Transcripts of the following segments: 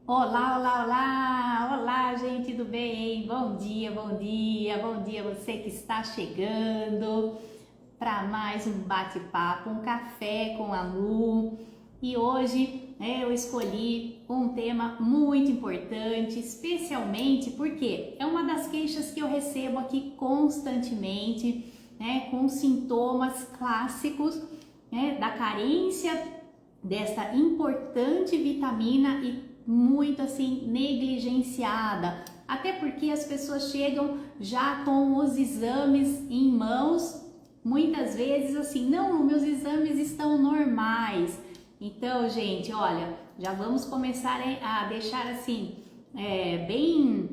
Olá, olá, olá! Olá, gente do bem! Bom dia, bom dia, bom dia você que está chegando para mais um bate-papo, um café com a Lu. E hoje eu escolhi um tema muito importante, especialmente porque é uma das queixas que eu recebo aqui constantemente, com sintomas clássicos, da carência desta importante vitamina e muito assim negligenciada, até porque as pessoas chegam já com os exames em mãos, muitas vezes assim, não, meus exames estão normais. Então, gente, olha, já vamos começar a deixar assim, bem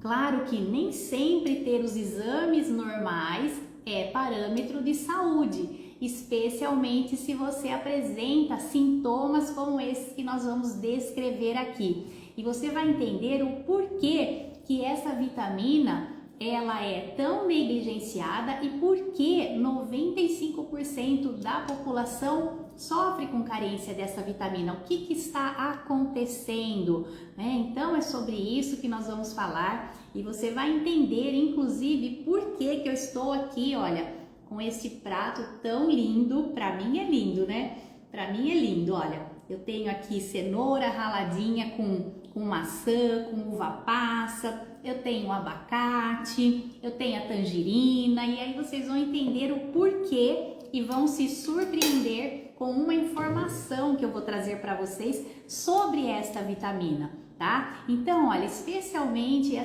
claro que nem sempre ter os exames normais é parâmetro de saúde, especialmente se você apresenta sintomas como esses que nós vamos descrever aqui. E você vai entender o porquê que essa vitamina ela é tão negligenciada e por que 95% da população sofre com carência dessa vitamina. O que está acontecendo? Então é sobre isso que nós vamos falar e você vai entender, inclusive, por que eu estou aqui, olha, com esse prato tão lindo. Para mim é lindo, né? Para mim é lindo, olha. Eu tenho aqui cenoura raladinha com maçã, com uva passa, eu tenho abacate, eu tenho a tangerina, e aí vocês vão entender o porquê e vão se surpreender com uma informação que eu vou trazer para vocês sobre esta vitamina, tá? Então, olha, especialmente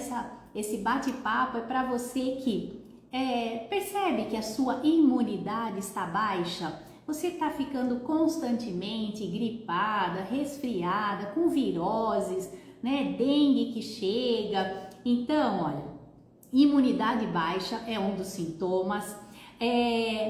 esse bate-papo é para você que percebe que a sua imunidade está baixa, você está ficando constantemente gripada, resfriada, com viroses, dengue que chega. Então, olha, imunidade baixa é um dos sintomas.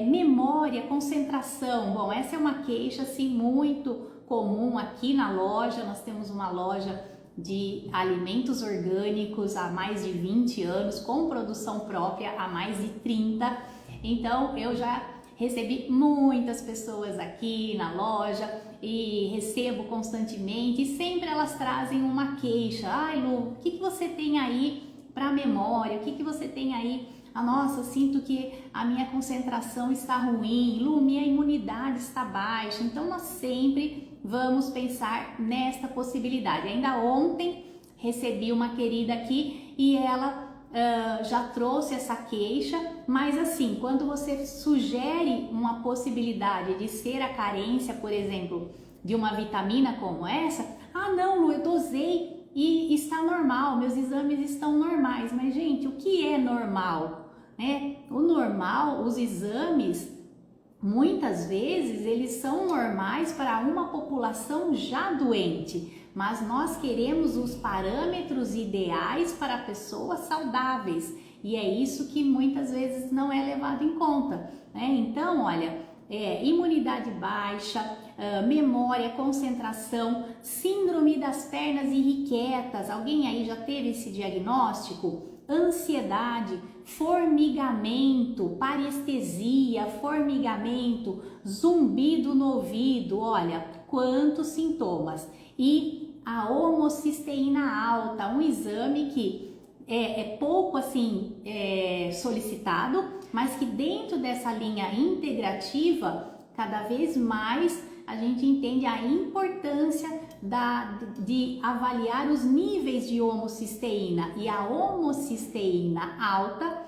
Memória, concentração, bom, essa é uma queixa assim muito comum aqui na loja. Nós temos uma loja de alimentos orgânicos há mais de 20 anos, com produção própria há mais de 30. Então eu já recebi muitas pessoas aqui na loja e recebo constantemente, e sempre elas trazem uma queixa. Ai, Lu, o que você tem aí para memória? O que você tem aí? Nossa, sinto que a minha concentração está ruim. Lu, minha imunidade está baixa. Então nós sempre vamos pensar nesta possibilidade. Ainda ontem recebi uma querida aqui e ela já trouxe essa queixa, mas assim, quando você sugere uma possibilidade de ser a carência, por exemplo, de uma vitamina como essa, não, Lu, eu dosei e está normal, meus exames estão normais. Mas gente, o que é normal? O normal, os exames, muitas vezes eles são normais para uma população já doente, mas nós queremos os parâmetros ideais para pessoas saudáveis, e é isso que muitas vezes não é levado em conta, Então, olha, imunidade baixa, memória, concentração, síndrome das pernas irrequietas. Alguém aí já teve esse diagnóstico? Ansiedade, formigamento, parestesia, formigamento, zumbido no ouvido, olha, quantos sintomas. E a homocisteína alta, um exame que é pouco assim solicitado, mas que dentro dessa linha integrativa, cada vez mais a gente entende a importância de avaliar os níveis de homocisteína, e a homocisteína alta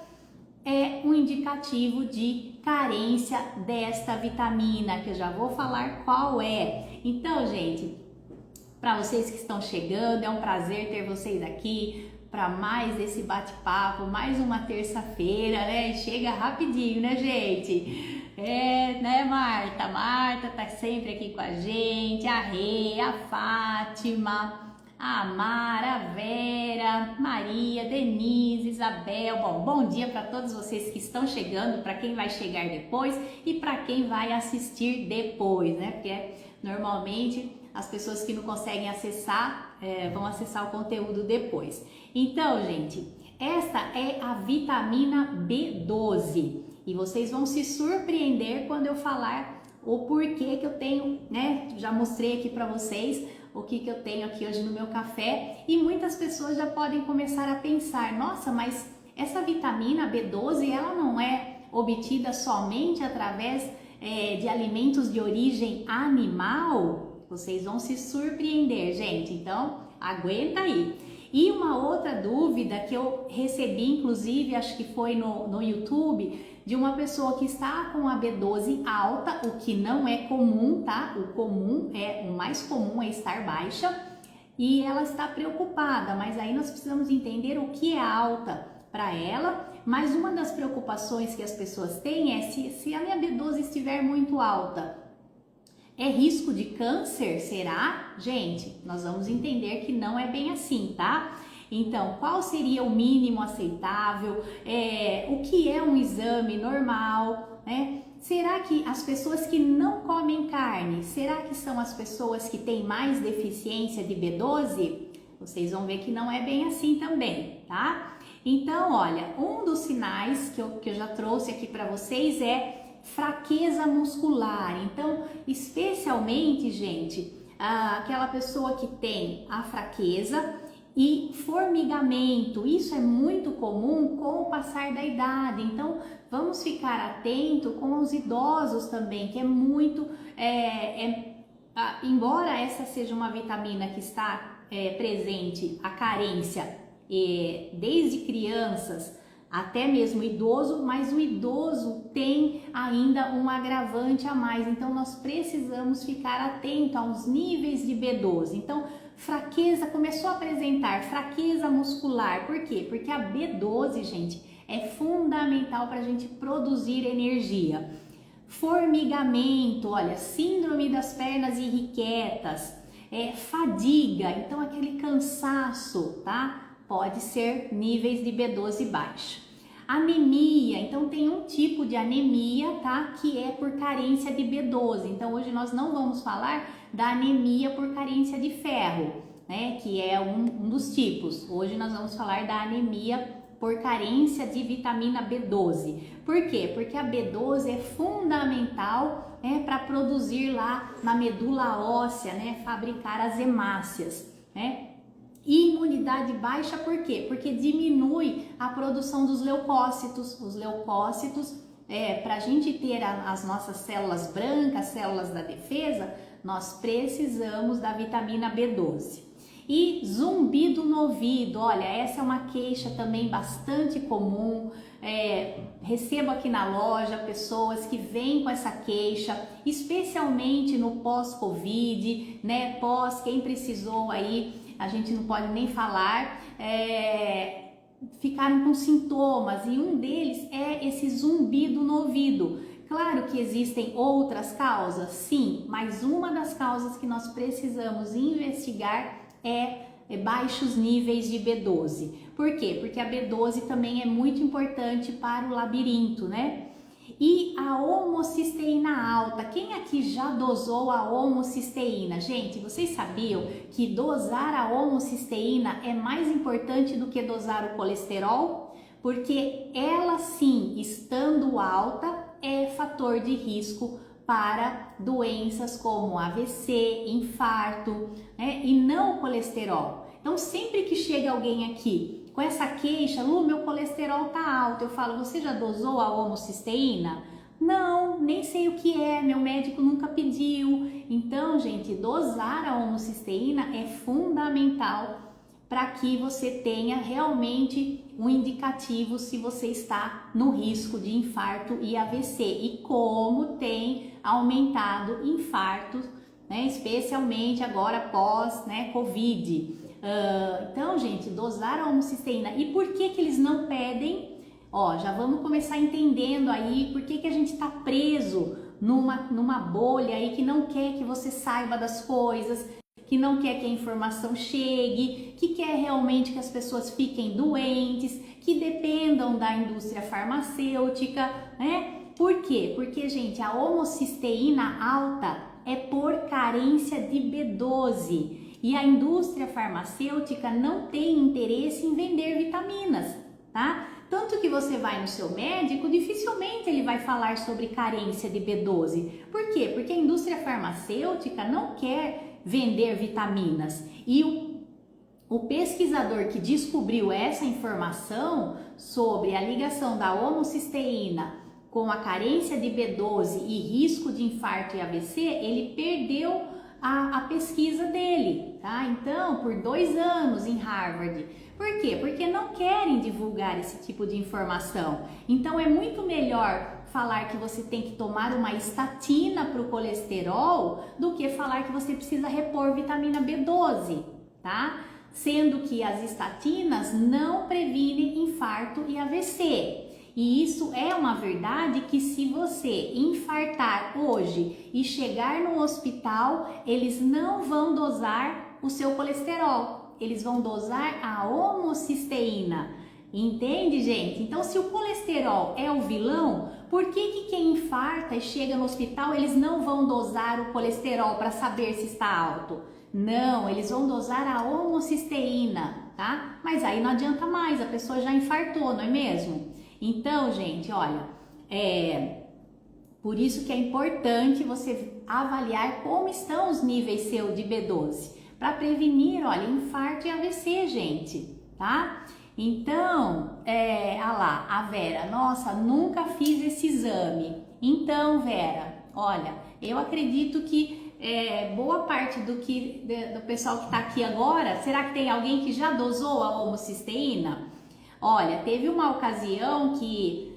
é um indicativo de carência desta vitamina, que eu já vou falar qual é. Então, gente, para vocês que estão chegando, é um prazer ter vocês aqui para mais esse bate-papo, mais uma terça-feira, Chega rapidinho, gente? Marta? Marta tá sempre aqui com a gente, a Rê, a Fátima, a Mara, a Vera, Maria, Denise, Isabel. Bom dia para todos vocês que estão chegando, para quem vai chegar depois e para quem vai assistir depois, Porque normalmente as pessoas que não conseguem acessar vão acessar o conteúdo depois. Então, gente, esta é a vitamina B12 e vocês vão se surpreender quando eu falar o porquê que eu tenho, Já mostrei aqui para vocês o que eu tenho aqui hoje no meu café, e muitas pessoas já podem começar a pensar, nossa, mas essa vitamina B12, ela não é obtida somente através de alimentos de origem animal? Vocês vão se surpreender, gente, então aguenta aí. E uma outra dúvida que eu recebi, inclusive, acho que foi no YouTube, de uma pessoa que está com a B12 alta, o que não é comum, tá? O mais comum é estar baixa, e ela está preocupada, mas aí nós precisamos entender o que é alta para ela. Mas uma das preocupações que as pessoas têm é se a minha B12 estiver muito alta, é risco de câncer? Será? Gente, nós vamos entender que não é bem assim, tá? Então, qual seria o mínimo aceitável? O que é um exame normal, né? Será que as pessoas que não comem carne, será que são as pessoas que têm mais deficiência de B12? Vocês vão ver que não é bem assim também, tá? Então, olha, um dos sinais que eu já trouxe aqui para vocês é fraqueza muscular. Então, especialmente, gente, aquela pessoa que tem a fraqueza e formigamento, isso é muito comum com o passar da idade. Então, vamos ficar atento com os idosos também, que é muito, embora essa seja uma vitamina que está presente, a carência, desde crianças até mesmo idoso, mas o idoso tem ainda um agravante a mais, então nós precisamos ficar atento aos níveis de B12. Então, fraqueza, começou a apresentar fraqueza muscular, por quê? Porque a B12, gente, é fundamental para a gente produzir energia. Formigamento, olha, síndrome das pernas irrequietas, fadiga, então aquele cansaço, tá? Pode ser níveis de B12 baixo. Anemia, então tem um tipo de anemia, tá? Que é por carência de B12. Então hoje nós não vamos falar da anemia por carência de ferro, né? Que é um dos tipos. Hoje nós vamos falar da anemia por carência de vitamina B12. Por quê? Porque a B12 é fundamental, para produzir lá na medula óssea, né? Fabricar as hemácias, né? E imunidade baixa, por quê? Porque diminui a produção dos leucócitos. Os leucócitos, para a gente ter as nossas células brancas, células da defesa, nós precisamos da vitamina B12. E zumbido no ouvido, olha, essa é uma queixa também bastante comum. Recebo aqui na loja pessoas que vêm com essa queixa, especialmente no pós-Covid, né? Quem precisou aí, a gente não pode nem falar, ficaram com sintomas, e um deles é esse zumbido no ouvido. Claro que existem outras causas, sim, mas uma das causas que nós precisamos investigar é baixos níveis de B12. Por quê? Porque a B12 também é muito importante para o labirinto, né? E a homocisteína alta, quem aqui já dosou a homocisteína? Gente, vocês sabiam que dosar a homocisteína é mais importante do que dosar o colesterol? Porque ela sim, estando alta, é fator de risco para doenças como AVC, infarto, né? E não o colesterol. Então, sempre que chega alguém aqui com essa queixa, Lu, meu colesterol tá alto, eu falo, você já dosou a homocisteína? Não, nem sei o que é, meu médico nunca pediu. Então, gente, dosar a homocisteína é fundamental para que você tenha realmente um indicativo se você está no risco de infarto e AVC, e como tem aumentado infartos, né, especialmente agora pós, Covid. Então, gente, dosar a homocisteína. E por que eles não pedem? Ó, já vamos começar entendendo aí por que a gente está preso numa bolha aí que não quer que você saiba das coisas, que não quer que a informação chegue, que quer realmente que as pessoas fiquem doentes, que dependam da indústria farmacêutica, né? Por quê? Porque, gente, a homocisteína alta é por carência de B12 e a indústria farmacêutica não tem interesse em vender vitaminas, tá? Tanto que você vai no seu médico, dificilmente ele vai falar sobre carência de B12. Por quê? Porque a indústria farmacêutica não quer vender vitaminas. E o pesquisador que descobriu essa informação sobre a ligação da homocisteína com a carência de B12 e risco de infarto e AVC, ele perdeu a pesquisa dele, tá? Então, por 2 anos em Harvard. Por quê? Porque não querem divulgar esse tipo de informação. Então, é muito melhor falar que você tem que tomar uma estatina para o colesterol do que falar que você precisa repor vitamina B12, tá? Sendo que as estatinas não previnem infarto e AVC. E isso é uma verdade que se você infartar hoje e chegar no hospital, eles não vão dosar o seu colesterol, eles vão dosar a homocisteína. Entende, gente? Então, se o colesterol é o vilão, por que quem infarta e chega no hospital, eles não vão dosar o colesterol para saber se está alto? Não, eles vão dosar a homocisteína, tá? Mas aí não adianta mais, a pessoa já infartou, não é mesmo? Então, gente, olha, por isso que é importante você avaliar como estão os níveis seu de B12, para prevenir, olha, infarto e AVC, gente, tá? Então, olha lá, a Vera, nossa, nunca fiz esse exame. Então, Vera, olha, eu acredito que boa parte do pessoal que está aqui agora, será que tem alguém que já dosou a homocisteína? Olha, teve uma ocasião que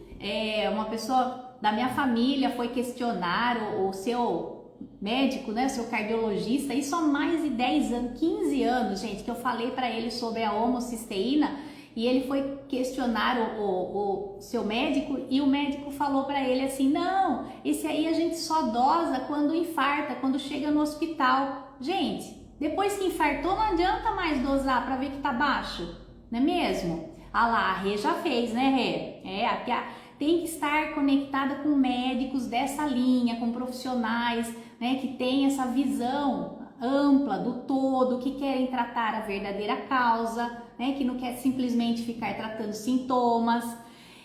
uma pessoa da minha família foi questionar o seu médico, né, o seu cardiologista, isso há mais de 10 anos, 15 anos, gente, que eu falei para ele sobre a homocisteína e ele foi questionar o seu médico e o médico falou para ele assim, não, esse aí a gente só dosa quando infarta, quando chega no hospital. Gente, depois que infartou não adianta mais dosar para ver que tá baixo, não é mesmo? Ah lá, a Rê já fez, né, Rê? Aqui tem que estar conectada com médicos dessa linha, com profissionais, né, que tem essa visão ampla do todo, que querem tratar a verdadeira causa, né, que não quer simplesmente ficar tratando sintomas.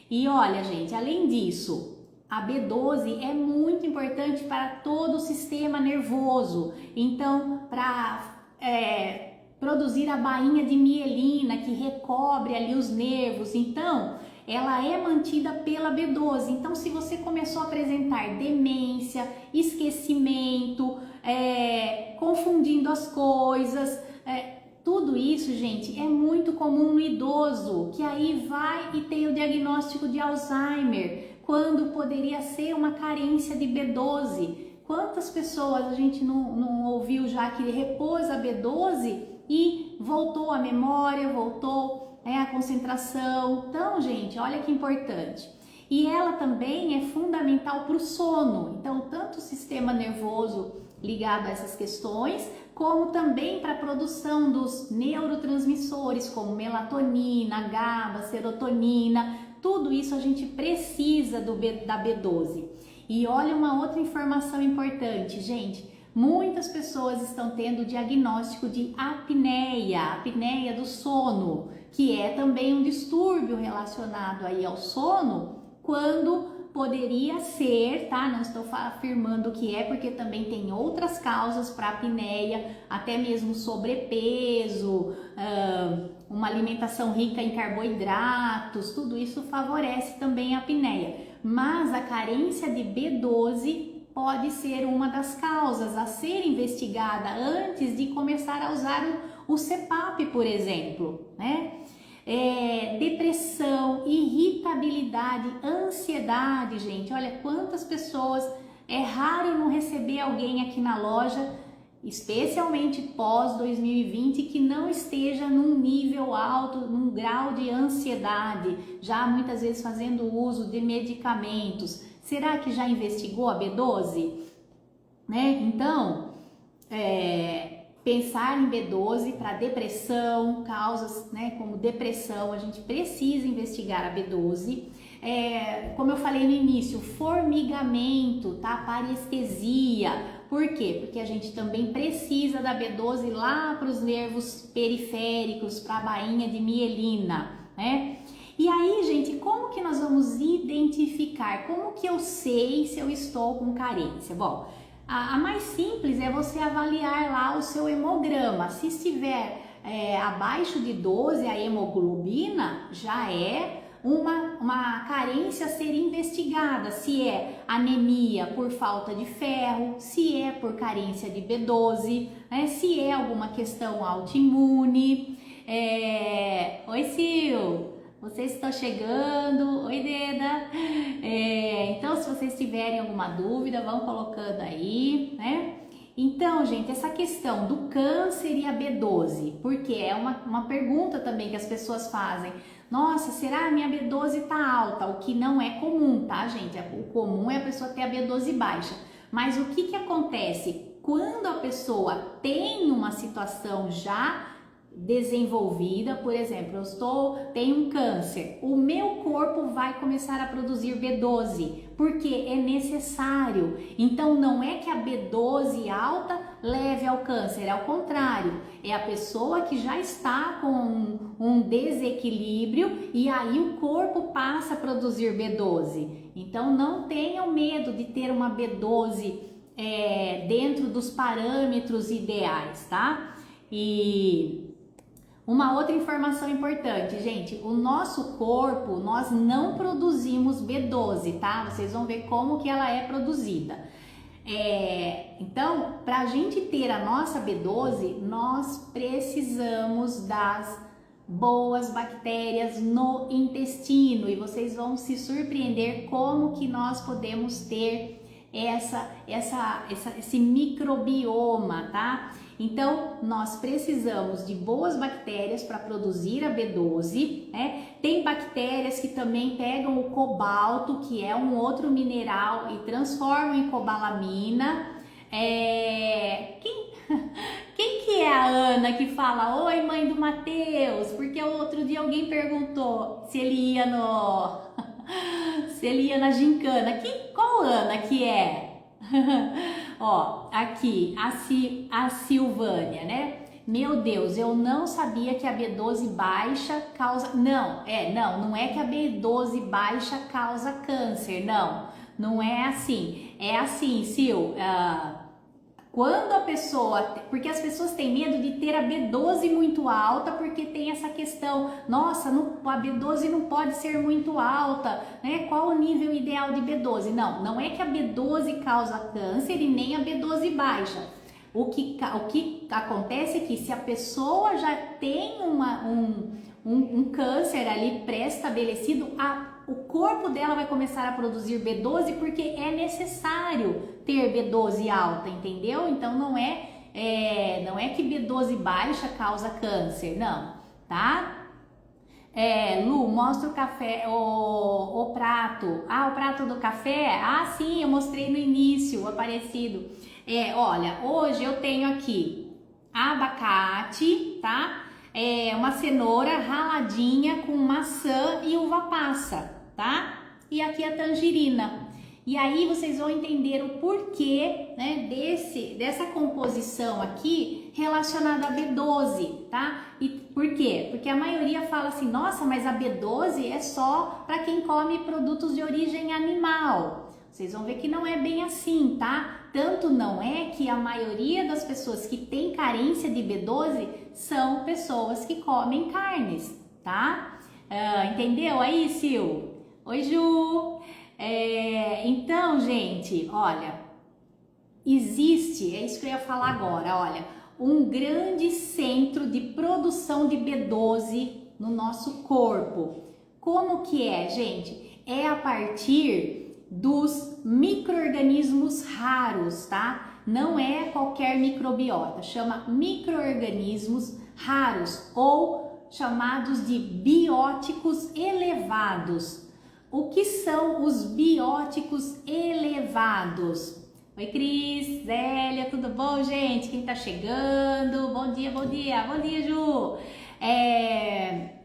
E olha, gente, além disso, a B12 é muito importante para todo o sistema nervoso. Então, para produzir a bainha de mielina que recobre ali os nervos, então ela é mantida pela B12. Então, se você começou a apresentar demência, esquecimento, confundindo as coisas, tudo isso, gente, é muito comum no idoso, que aí vai e tem o diagnóstico de Alzheimer, quando poderia ser uma carência de B12. Quantas pessoas a gente não ouviu já que repôs a B12 e voltou a memória, voltou a concentração? Então, gente, olha que importante. E ela também é fundamental para o sono. Então, tanto o sistema nervoso ligado a essas questões, como também para a produção dos neurotransmissores, como melatonina, GABA, serotonina, tudo isso a gente precisa da B12. E olha uma outra informação importante, gente. Muitas pessoas estão tendo o diagnóstico de apneia do sono, que é também um distúrbio relacionado aí ao sono, quando poderia ser, tá? Não estou afirmando que é, porque também tem outras causas para apneia, até mesmo sobrepeso, uma alimentação rica em carboidratos, tudo isso favorece também a apneia. Mas a carência de B12 pode ser uma das causas a ser investigada antes de começar a usar o CPAP, por exemplo, né? Depressão, irritabilidade, ansiedade, gente, olha quantas pessoas, é raro não receber alguém aqui na loja, especialmente pós 2020, que não esteja num nível alto, num grau de ansiedade, já muitas vezes fazendo uso de medicamentos. Será que já investigou a B12? Né? Então, pensar em B12 para depressão, causas, né, como depressão, a gente precisa investigar a B12. Como eu falei no início, formigamento, tá? Parestesia. Por quê? Porque a gente também precisa da B12 lá para os nervos periféricos, para a bainha de mielina, né? E aí, gente, como que nós vamos identificar? Como que eu sei se eu estou com carência? Bom, A mais simples é você avaliar lá o seu hemograma. Se estiver abaixo de 12 a hemoglobina, já é uma carência a ser investigada, se é anemia por falta de ferro, se é por carência de B12, né? Se é alguma questão autoimune. Oi, Sil, vocês estão chegando. Oi, Deda. Então, se vocês tiverem alguma dúvida, vão colocando aí, né? Então, gente, essa questão do câncer e a B12, porque é uma pergunta também que as pessoas fazem. Nossa, será a minha B12 tá alta? O que não é comum, tá, gente? O comum é a pessoa ter a B12 baixa. Mas o que acontece? Quando a pessoa tem uma situação já desenvolvida, por exemplo, tenho um câncer, o meu corpo vai começar a produzir B12, porque é necessário. Então não é que a B12 alta leve ao câncer, é ao contrário, é a pessoa que já está com um desequilíbrio e aí o corpo passa a produzir B12. Então não tenham medo de ter uma B12 dentro dos parâmetros ideais, tá? E uma outra informação importante, gente, o nosso corpo, nós não produzimos B12, tá? Vocês vão ver como que ela é produzida. Então, para a gente ter a nossa B12, nós precisamos das boas bactérias no intestino e vocês vão se surpreender como que nós podemos ter esse microbioma, tá? Então, nós precisamos de boas bactérias para produzir a B12, né? Tem bactérias que também pegam o cobalto, que é um outro mineral, e transformam em cobalamina. Quem que é a Ana que fala, oi, mãe do Matheus? Porque outro dia alguém perguntou se ele ia se ele ia na gincana. Qual Ana que é? Ó, aqui, a Silvânia, né? Meu Deus, eu não sabia que a B12 baixa causa... Não é que a B12 baixa causa câncer, não é assim. É assim, Sil, quando a pessoa... Porque as pessoas têm medo de ter a B12 muito alta, porque tem essa questão, nossa, a B12 não pode ser muito alta, né? Qual o nível ideal de B12? Não é que a B12 causa câncer e nem a B12 baixa. O que acontece é que se a pessoa já tem um câncer ali pré-estabelecido, o corpo dela vai começar a produzir B12 porque é necessário ter B12 alta, entendeu? Então não é que B12 baixa causa câncer, não, tá? Lu, mostra o café, o prato. O prato do café? Sim, eu mostrei no início, aparecido. Olha, hoje eu tenho aqui abacate, tá? Uma cenoura raladinha com maçã e uva passa, tá? E aqui a tangerina. E aí vocês vão entender o porquê, né, dessa composição aqui relacionada à B12, tá? E por quê? Porque a maioria fala assim, nossa, mas a B12 é só para quem come produtos de origem animal. Vocês vão ver que não é bem assim, tá? Tanto não é que a maioria das pessoas que tem carência de B12 são pessoas que comem carnes, tá? Entendeu aí, Sil? Oi, Ju! Então, gente, olha, existe, é isso que eu ia falar agora, olha, um grande centro de produção de B12 no nosso corpo. Como que é, gente? É a partir dos micro-organismos raros, tá? Não é qualquer microbiota, chama micro-organismos raros ou chamados de bióticos elevados. O que são os bióticos elevados? Oi, Cris, Zélia, tudo bom, gente? Quem tá chegando? Bom dia, bom dia, bom dia, Ju!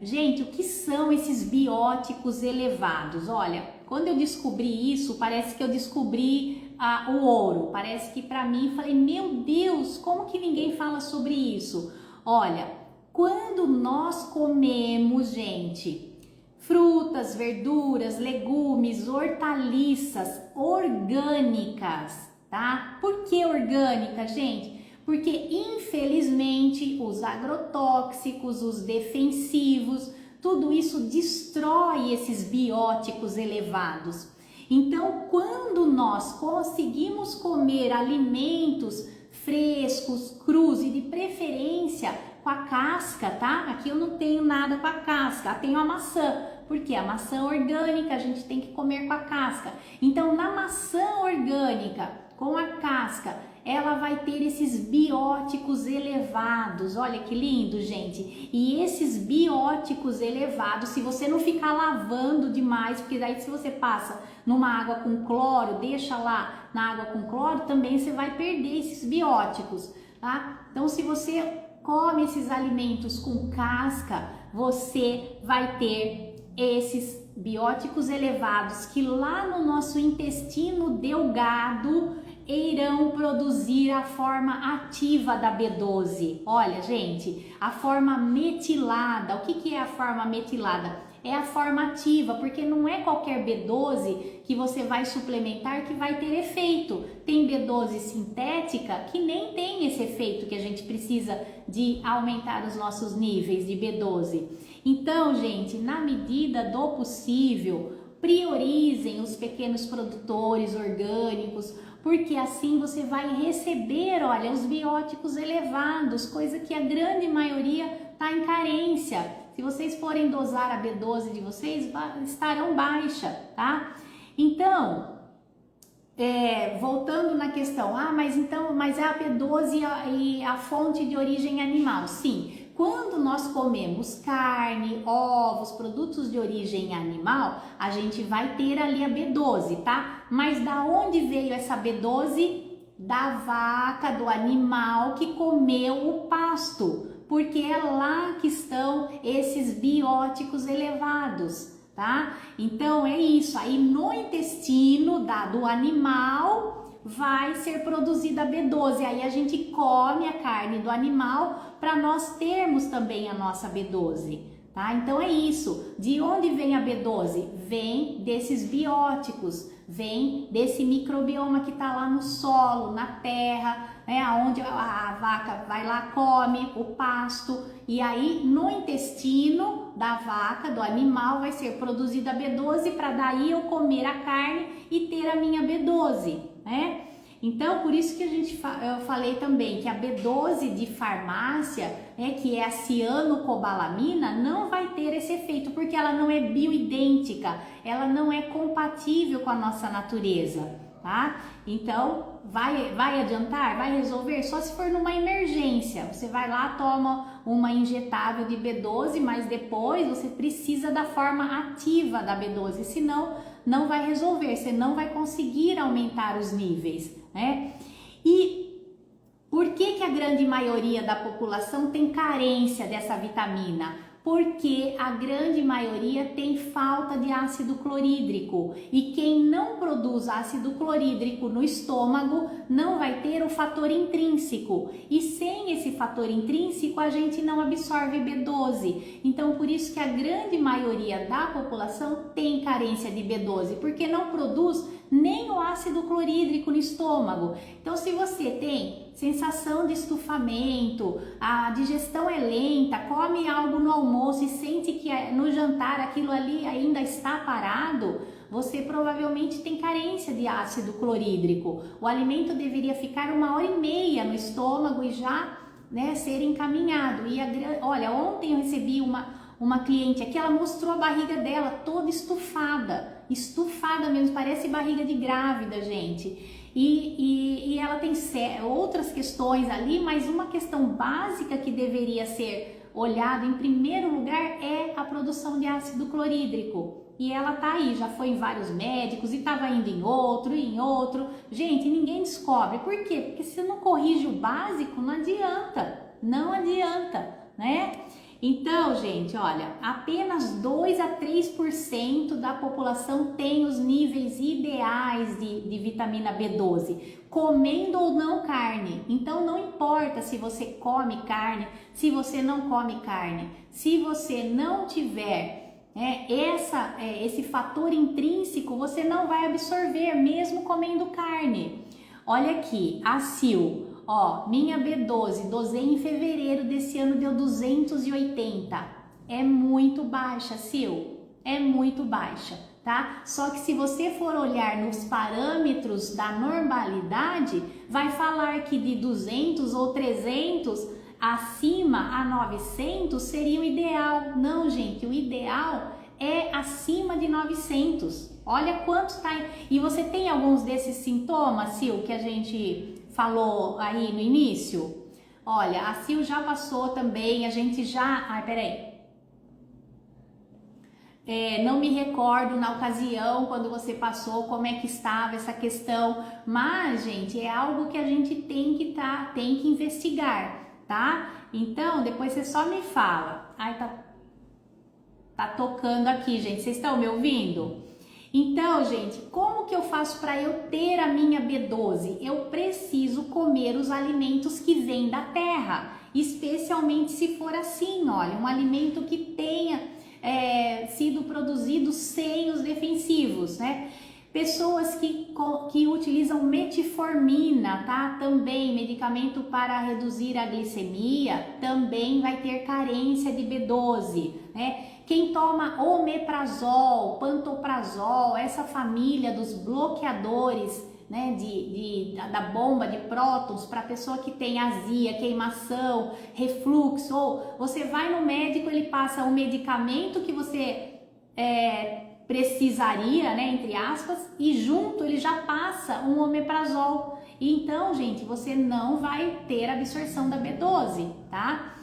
Gente, o que são esses bióticos elevados? Olha, quando eu descobri isso, parece que eu descobri o ouro. Parece que para mim, falei, meu Deus, como que ninguém fala sobre isso? Olha, quando nós comemos, gente, frutas, verduras, legumes, hortaliças orgânicas, tá? tá? Por que orgânica, gente? Porque infelizmente os agrotóxicos, os defensivos, tudo isso destrói esses bióticos elevados. Então, quando nós conseguimos comer alimentos frescos, crus e de preferência com a casca, tá? Aqui eu não tenho nada com a casca, eu tenho a maçã, porque a maçã orgânica a gente tem que comer com a casca. Então, na maçã orgânica, com a casca, ela vai ter esses bióticos elevados. Olha que lindo, gente. E esses bióticos elevados, se você não ficar lavando demais, porque daí se você passa numa água com cloro, deixa lá na água com cloro, também você vai perder esses bióticos, tá? Então, se você come esses alimentos com casca, você vai ter esses bióticos elevados que lá no nosso intestino delgado irão produzir a forma ativa da B12. Olha, gente, a forma metilada. O que é a forma metilada? É a forma ativa, porque não é qualquer B12 que você vai suplementar que vai ter efeito. Tem B12 sintética que nem tem esse efeito que a gente precisa de aumentar os nossos níveis de B12. Então, gente, na medida do possível, priorizem os pequenos produtores orgânicos, porque assim você vai receber, olha, os bióticos elevados, coisa que a grande maioria está em carência. Se vocês forem dosar a B12 de vocês, estarão baixa, tá? Então, voltando na questão, mas é a B12 e a fonte de origem animal. Sim, quando nós comemos carne, ovos, produtos de origem animal, a gente vai ter ali a B12, tá? Mas da onde veio essa B12? Da vaca, do animal que comeu o pasto, porque é lá que estão esses bióticos elevados, tá? Então é isso, aí no intestino do animal vai ser produzida a B12, aí a gente come a carne do animal para nós termos também a nossa B12, tá? Então é isso. De onde vem a B12? Vem desses bióticos, vem desse microbioma que tá lá no solo, na terra, né? Onde a vaca vai lá, come o pasto, e aí no intestino da vaca, do animal, vai ser produzida a B12 para daí eu comer a carne e ter a minha B12, né? Então, por isso que eu falei também que a B12 de farmácia, né, que é a cianocobalamina, não vai ter esse efeito, porque ela não é bioidêntica, ela não é compatível com a nossa natureza, tá? Então, vai adiantar? Vai resolver? Só se for numa emergência. Você vai lá, toma uma injetável de B12, mas depois você precisa da forma ativa da B12, senão não vai resolver, você não vai conseguir aumentar os níveis, né? E por que a grande maioria da população tem carência dessa vitamina? Porque a grande maioria tem falta de ácido clorídrico, e quem não produz ácido clorídrico no estômago não vai ter o fator intrínseco, e sem esse fator intrínseco a gente não absorve B12. Então por isso que a grande maioria da população tem carência de B12, porque não produz nem o ácido clorídrico no estômago. Então se você tem sensação de estufamento, a digestão é lenta, come algo no almoço e sente que no jantar aquilo ali ainda está parado, você provavelmente tem carência de ácido clorídrico. O alimento deveria ficar 1h30 no estômago e já, né, ser encaminhado. E olha, ontem eu recebi uma cliente aqui, ela mostrou a barriga dela toda estufada mesmo, parece barriga de grávida, gente. E ela tem outras questões ali, mas uma questão básica que deveria ser olhada em primeiro lugar é a produção de ácido clorídrico. E ela tá aí, já foi em vários médicos e estava indo em outro. Gente, ninguém descobre. Por quê? Porque se não corrige o básico, não adianta, né? Então, gente, olha, apenas 2 a 3% da população tem os níveis ideais de vitamina B12, comendo ou não carne. Então, não importa se você come carne, se você não come carne, se você não tiver esse fator intrínseco, você não vai absorver, mesmo comendo carne. Olha aqui, a Sil, ó, minha B12, dosei em fevereiro desse ano, deu 280. É muito baixa, Sil, é muito baixa, tá? Só que se você for olhar nos parâmetros da normalidade, vai falar que de 200 ou 300 acima a 900 seria o ideal. Não, gente, o ideal é acima de 900. Olha quanto tá. E você tem alguns desses sintomas, Sil, que a gente falou aí no início? Olha, a Sil já passou também, a gente já... Ai, peraí. Não me recordo na ocasião quando você passou como é que estava essa questão, mas gente, é algo que a gente tem que investigar, tá? Então depois você só me fala. Ai, tá tocando aqui, gente, vocês estão me ouvindo? Então, gente, como que eu faço para eu ter a minha B12? Eu preciso comer os alimentos que vêm da terra, especialmente se for assim, olha, um alimento que tenha sido produzido sem os defensivos, né? Pessoas que utilizam metformina, tá? Também medicamento para reduzir a glicemia, também vai ter carência de B12, né? Quem toma omeprazol, pantoprazol, essa família dos bloqueadores, né, da bomba de prótons para pessoa que tem azia, queimação, refluxo, ou você vai no médico, ele passa o medicamento que você precisaria, né, entre aspas, e junto ele já passa um omeprazol. Então, gente, você não vai ter absorção da B12, tá?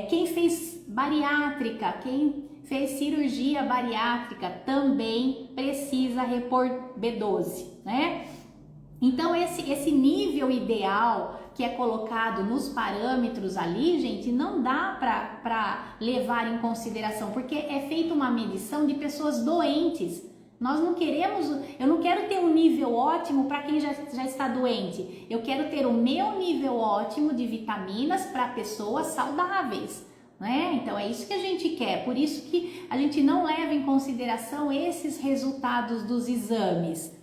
Quem fez bariátrica, quem fez cirurgia bariátrica também precisa repor B12, né? Então esse nível ideal que é colocado nos parâmetros ali, gente, não dá para levar em consideração, porque é feita uma medição de pessoas doentes. Nós não queremos, eu não quero ter um nível ótimo para quem já está doente. Eu quero ter o meu nível ótimo de vitaminas para pessoas saudáveis, né? Então é isso que a gente quer. Por isso que a gente não leva em consideração esses resultados dos exames.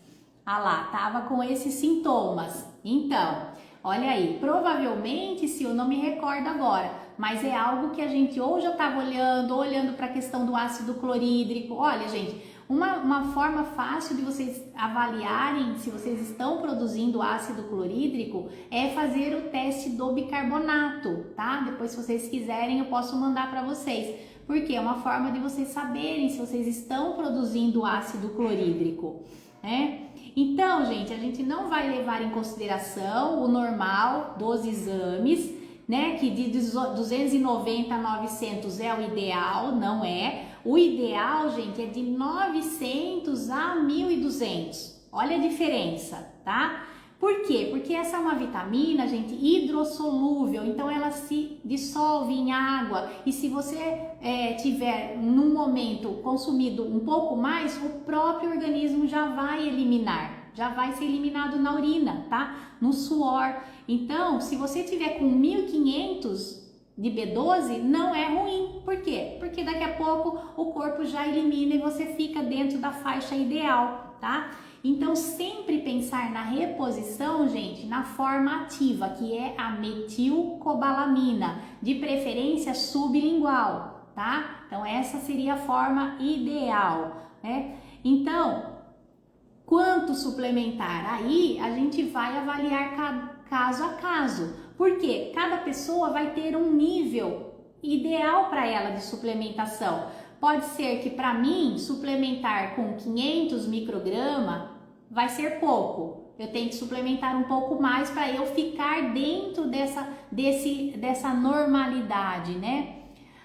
Ah lá, tava com esses sintomas. Então, olha aí, provavelmente, se eu não me recordo agora, mas é algo que a gente ou já estava olhando para a questão do ácido clorídrico. Olha, gente, uma forma fácil de vocês avaliarem se vocês estão produzindo ácido clorídrico é fazer o teste do bicarbonato, tá? Depois, se vocês quiserem, eu posso mandar para vocês, porque é uma forma de vocês saberem se vocês estão produzindo ácido clorídrico, né? Então, gente, a gente não vai levar em consideração o normal dos exames, né? Que de 290 a 900 é o ideal, não é? O ideal, gente, é de 900 a 1.200. Olha a diferença, tá? Por quê? Porque essa é uma vitamina, gente, hidrossolúvel, então ela se dissolve em água. E se você tiver, num momento, consumido um pouco mais, o próprio organismo já vai eliminar. Já vai ser eliminado na urina, tá? No suor. Então, se você tiver com 1.500 de B12, não é ruim. Por quê? Porque daqui a pouco o corpo já elimina e você fica dentro da faixa ideal, tá? Então, sempre pensar na reposição, gente, na forma ativa, que é a metilcobalamina, de preferência sublingual, tá? Então, essa seria a forma ideal, né? Então, quanto suplementar? Aí a gente vai avaliar caso a caso, porque cada pessoa vai ter um nível ideal para ela de suplementação. Pode ser que para mim suplementar com 500 microgramas vai ser pouco. Eu tenho que suplementar um pouco mais para eu ficar dentro dessa normalidade, né?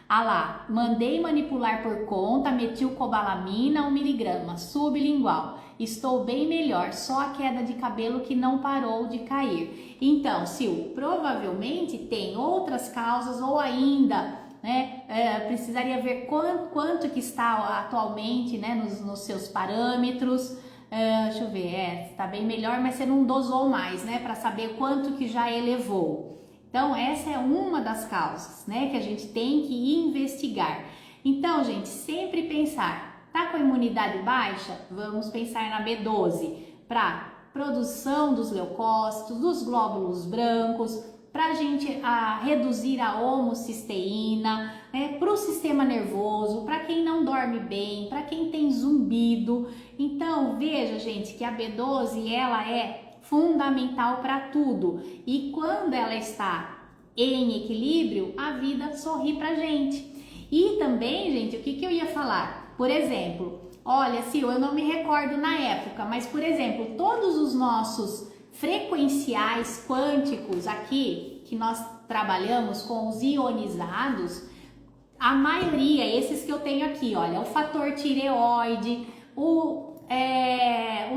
Ah lá, mandei manipular por conta, metilcobalamina 1 miligrama, sublingual. Estou bem melhor, só a queda de cabelo que não parou de cair. Então, Sil, provavelmente tem outras causas ou ainda, né, precisaria ver quanto que está atualmente, né, nos seus parâmetros. Deixa eu ver, está bem melhor, mas você não dosou mais, né, para saber quanto que já elevou. Então, essa é uma das causas, né, que a gente tem que investigar. Então, gente, sempre pensar, tá com a imunidade baixa? Vamos pensar na B12 para produção dos leucócitos, dos glóbulos brancos, para a gente reduzir a homocisteína, né, para o sistema nervoso, para quem não dorme bem, para quem tem zumbido. Então veja, gente, que a B12 ela é fundamental para tudo, e quando ela está em equilíbrio, a vida sorri pra gente. E também, gente, o que eu ia falar? Por exemplo, olha, Sil, eu não me recordo na época, mas por exemplo, todos os nossos frequenciais quânticos aqui, que nós trabalhamos com os ionizados, a maioria, esses que eu tenho aqui, olha, o fator tireoide, o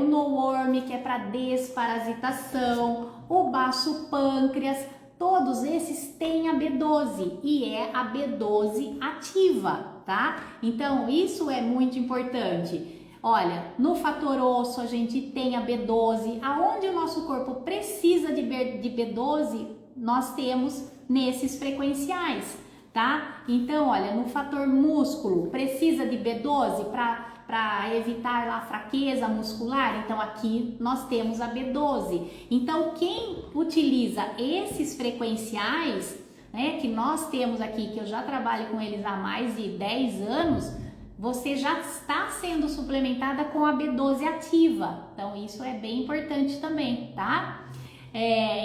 NOWORM, que é para desparasitação, o baço pâncreas, todos esses têm a B12 e é a B12 ativa, tá? Então isso é muito importante. Olha, no fator osso a gente tem a B12, aonde o nosso corpo precisa de B12, nós temos nesses frequenciais, tá? Então, olha, no fator músculo, precisa de B12 para evitar a fraqueza muscular, então aqui nós temos a B12. Então, quem utiliza esses frequenciais, né, que nós temos aqui, que eu já trabalho com eles há mais de 10 anos, você já está sendo suplementada com a B12 ativa. Então, isso é bem importante também, tá?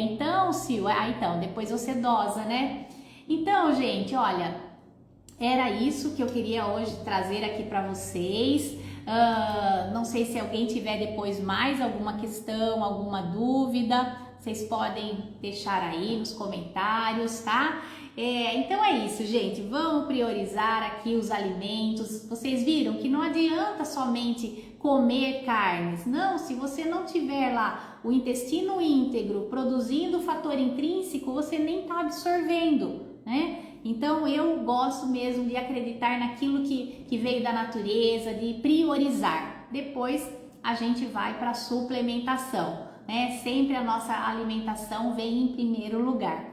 Então, Sil, então, depois você dosa, né? Então, gente, olha, era isso que eu queria hoje trazer aqui para vocês. Não sei se alguém tiver depois mais alguma questão, alguma dúvida, vocês podem deixar aí nos comentários, tá? Então é isso, gente. Vamos priorizar aqui os alimentos. Vocês viram que não adianta somente comer carnes. Não, se você não tiver lá o intestino íntegro produzindo o fator intrínseco, você nem está absorvendo, né? Então eu gosto mesmo de acreditar naquilo que veio da natureza, de priorizar. Depois a gente vai para a suplementação, né? Sempre a nossa alimentação vem em primeiro lugar.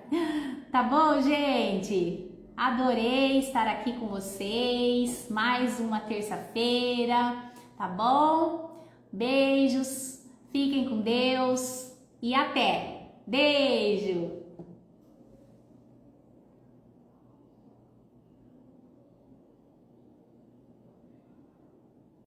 Tá bom, gente? Adorei estar aqui com vocês. Mais uma terça-feira, tá bom? Beijos, fiquem com Deus e até! Beijo!